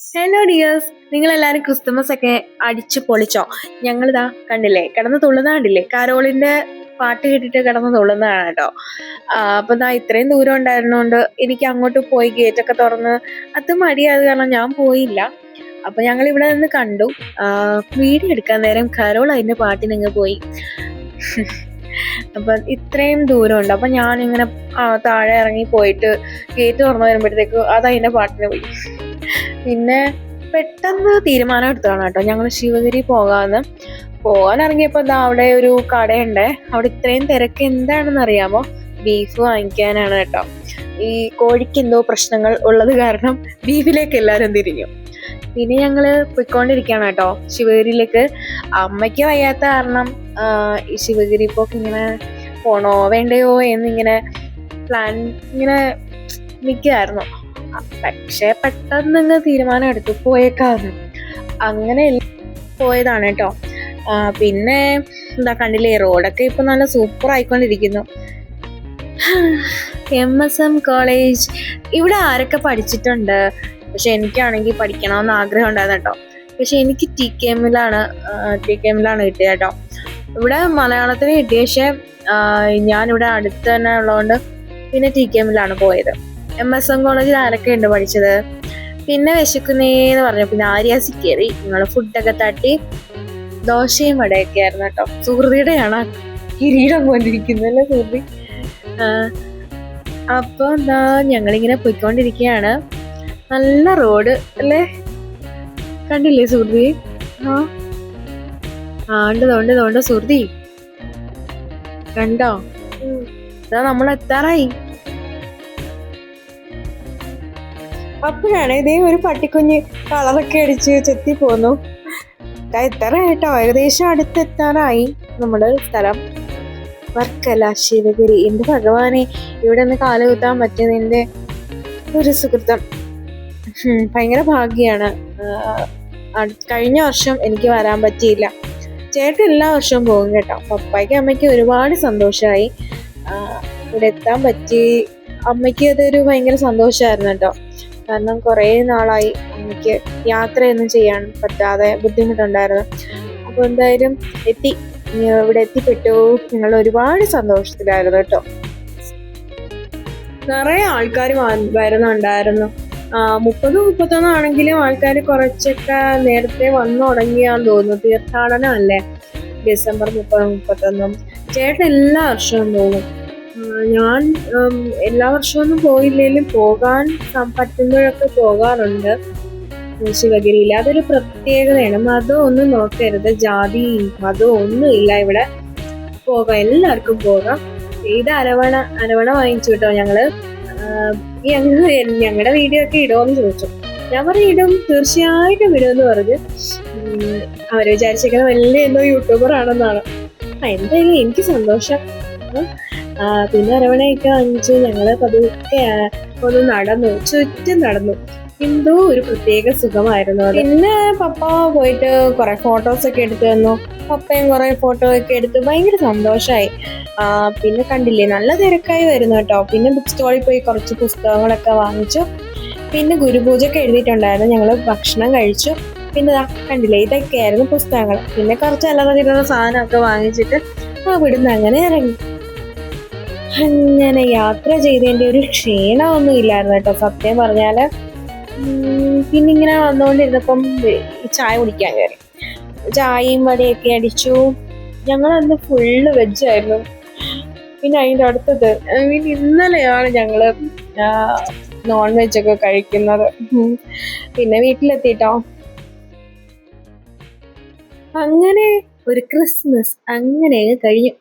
Hello dears, നിങ്ങളെല്ലാവരും Christmas ഒക്കെ അടിച്ചു പൊളിച്ചോ? ഞങ്ങളിതാ കണ്ടില്ലേ, കിടന്ന് തുള്ളുന്ന കണ്ടില്ലേ, കരോളിന്റെ പാട്ട് കേട്ടിട്ട് കിടന്ന് തുള്ളുന്നതാണ് കേട്ടോ. അപ്പൊ ദാ ഇത്രയും ദൂരം ഉണ്ടായിരുന്നോണ്ട് എനിക്ക് അങ്ങോട്ട് പോയി ഗേറ്റൊക്കെ തുറന്ന് അത് മടിയായത് കാരണം ഞാൻ പോയില്ല. അപ്പൊ ഞങ്ങൾ ഇവിടെ നിന്ന് കണ്ടു. വീഡിയോ എടുക്കാൻ നേരം കരോൾ അതിന്റെ പാട്ടിനങ്ങ് പോയി. അപ്പൊ ഇത്രയും ദൂരമുണ്ട്. അപ്പൊ ഞാനിങ്ങനെ താഴെ ഇറങ്ങി പോയിട്ട് ഗേറ്റ് തുറന്നു വരുമ്പോഴത്തേക്ക് അത് അതിന്റെ പാട്ടിന് പോയി. പിന്നെ പെട്ടെന്ന് തീരുമാനം എടുത്തതാണ് കേട്ടോ, ഞങ്ങൾ ശിവഗിരി പോകാൻ ഇറങ്ങിയപ്പോ അവിടെ ഒരു കടയുണ്ട്. അവിടെ ഇത്രയും തിരക്ക് എന്താണെന്ന് അറിയാമോ? ബീഫ് വാങ്ങിക്കാനാണ് കേട്ടോ. ഈ കോഴിക്ക് എന്തോ പ്രശ്നങ്ങൾ ഉള്ളത് കാരണം ബീഫിലേക്ക് എല്ലാവരും തിരിഞ്ഞു. പിന്നെ ഞങ്ങള് പോയിക്കൊണ്ടിരിക്കുകയാണ് കേട്ടോ ശിവഗിരിയിലേക്ക്. അമ്മയ്ക്ക് വയ്യാത്ത കാരണം ഈ ശിവഗിരി പോക്ക് ഇങ്ങനെ പോണോ വേണ്ടയോ എന്നിങ്ങനെ പ്ലാൻ ഇങ്ങനെ നിൽക്കുകയായിരുന്നു. പക്ഷെ പെട്ടെന്ന് തീരുമാനം എടുത്തു പോയേക്കാന്ന്. അങ്ങനെ പോയതാണ് കേട്ടോ. പിന്നെ എന്താ കണ്ടില്ലേ, റോഡൊക്കെ ഇപ്പൊ നല്ല സൂപ്പർ ആയിക്കൊണ്ടിരിക്കുന്നു. MSM കോളേജ് ഇവിടെ ആരൊക്കെ പഠിച്ചിട്ടുണ്ട്? പക്ഷെ എനിക്കാണെങ്കിൽ പഠിക്കണമെന്ന് ആഗ്രഹം ഉണ്ടായിരുന്നു കേട്ടോ. പക്ഷെ എനിക്ക് TKM-ലാണ് കിട്ടിയത് കേട്ടോ. ഇവിടെ മലയാളത്തിന് കിട്ടിയ, പക്ഷെ ഞാനിവിടെ അടുത്ത് തന്നെ ഉള്ളതുകൊണ്ട് പിന്നെ TKM-ലാണ് പോയത്. MSM കോളേജിൽ ആരൊക്കെ ഉണ്ട് പഠിച്ചത്? പിന്നെ വിശക്കുന്നേന്ന് പറഞ്ഞു പിന്നെ ആര്യാസി കയറി. നിങ്ങൾ ഫുഡൊക്കെ തട്ടി ദോശയും വടയൊക്കെ ആയിരുന്നു കേട്ടോ. സുഹൃതിയുടെയാണ് കിരീടം കൊണ്ടിരിക്കുന്നല്ലേ സുഹൃതി. അപ്പൊ എന്താ ഞങ്ങളിങ്ങനെ പോയിക്കൊണ്ടിരിക്കുകയാണ്. നല്ല റോഡ് അല്ലേ, കണ്ടില്ലേ സുഹൃതി? തോണ്ട് സുഹൃതി കണ്ടോ? ഇതാ നമ്മൾ എത്താറായി. അപ്പോഴാണ് ഇതേ ഒരു പട്ടിക്കുഞ്ഞ് കളറൊക്കെ അടിച്ച് ചെത്തി പോന്നു. എത്ര കേട്ടോ, ഏകദേശം അടുത്തെത്താറായി നമ്മുടെ സ്ഥലം. വർക്കല ശിവഗിരി. എന്റെ ഭഗവാനെ, ഇവിടെ നിന്ന് കാലുകുത്താൻ പറ്റിയതിന്റെ ഒരു സുഹൃത്തം ഭയങ്കര ഭാഗ്യാണ്. കഴിഞ്ഞ വർഷം എനിക്ക് വരാൻ പറ്റിയില്ല. ചേട്ടൻ എല്ലാ വർഷവും പോകും കേട്ടോ. പപ്പായ്ക്കും അമ്മയ്ക്കും ഒരുപാട് സന്തോഷമായി ഇവിടെ എത്താൻ പറ്റി. അമ്മയ്ക്ക് അതൊരു ഭയങ്കര സന്തോഷമായിരുന്നു കേട്ടോ. കാരണം കുറേ നാളായി അമ്മയ്ക്ക് യാത്രയൊന്നും ചെയ്യാൻ പറ്റാതെ ബുദ്ധിമുട്ടുണ്ടായിരുന്നു. അപ്പോൾ എന്തായാലും ഇവിടെ എത്തിപ്പെട്ടു. ഞങ്ങൾ ഒരുപാട് സന്തോഷത്തിലായിരുന്നു കേട്ടോ. നിറയെ ആൾക്കാർ വരുന്നുണ്ടായിരുന്നു. 30-31 ആണെങ്കിലും ആൾക്കാർ കുറച്ചൊക്കെ നേരത്തെ വന്നു തുടങ്ങിയാന്ന് തോന്നുന്നു. തീർത്ഥാടനം അല്ലേ, ഡിസംബർ 30-31. ചേട്ടൻ എല്ലാ വർഷവും പോകും. ഞാൻ എല്ലാ വർഷമൊന്നും പോയില്ലെങ്കിലും പോകാൻ പറ്റുമ്പോഴൊക്കെ പോകാറുണ്ട് ശിവഗിരിയിൽ. അതൊരു പ്രത്യേകതയാണ്. മതം ഒന്നും നോക്കരുത്, ജാതി മതം ഒന്നും ഇല്ല ഇവിടെ. പോകാം, എല്ലാവർക്കും പോകാം. ഇത് അരവണ വാങ്ങിച്ചു കേട്ടോ ഞങ്ങള്. ഞങ്ങളുടെ വീഡിയോ ഒക്കെ ഇടുമെന്ന് ചോദിച്ചു. ഞാൻ പറയും ഇടും, തീർച്ചയായിട്ടും ഇടുമെന്ന് പറഞ്ഞു. അവര് വിചാരിച്ചിരിക്കുന്നത് വലിയ എന്തോ യൂട്യൂബർ ആണെന്നാണ്. എന്തായാലും എനിക്ക് സന്തോഷം. പിന്നെ അരവണയൊക്കെ വാങ്ങിച്ചു. ഞങ്ങള് പതുക്കെ ഒന്ന് നടന്നു, ചുറ്റും നടന്നു. എന്തോ ഒരു പ്രത്യേക സുഖമായിരുന്നു അത്. പിന്നെ പപ്പ പോയിട്ട് കുറെ ഫോട്ടോസൊക്കെ എടുത്തു തന്നു. പപ്പയും കുറെ ഫോട്ടോ ഒക്കെ എടുത്ത് ഭയങ്കര സന്തോഷമായി. പിന്നെ കണ്ടില്ലേ, നല്ല തിരക്കായി വരുന്നു കേട്ടോ. പിന്നെ ബുക്ക് സ്റ്റോളിൽ പോയി കുറച്ച് പുസ്തകങ്ങളൊക്കെ വാങ്ങിച്ചു. പിന്നെ ഗുരുപൂജയൊക്കെ എഴുതിയിട്ടുണ്ടായിരുന്നു. ഞങ്ങൾ ഭക്ഷണം കഴിച്ചു. പിന്നെ കണ്ടില്ലേ, ഇതൊക്കെയായിരുന്നു പുസ്തകങ്ങൾ. പിന്നെ കുറച്ച് അല്ലറ സാധനമൊക്കെ വാങ്ങിച്ചിട്ട് ഇവിടുന്ന് അങ്ങനെ ഇറങ്ങി. അങ്ങനെ യാത്ര ചെയ്തതിൻ്റെ ഒരു ക്ഷീണമൊന്നും ഇല്ലായിരുന്നു കേട്ടോ സത്യം പറഞ്ഞാല്. പിന്നെ ഇങ്ങനെ വന്നുകൊണ്ടിരുന്നപ്പം ചായ കുടിക്കാൻ കയറി. ചായയും വടയൊക്കെ അടിച്ചു. ഞങ്ങളന്ന് ഫുള്ള് വെജായിരുന്നു. പിന്നെ അതിൻ്റെ അടുത്തത് ഇന്നലെയാണ് ഞങ്ങള് നോൺ വെജൊക്കെ കഴിക്കുന്നത്. പിന്നെ വീട്ടിലെത്തിട്ടോ. അങ്ങനെ ഒരു ക്രിസ്മസ് അങ്ങനെ കഴിഞ്ഞു.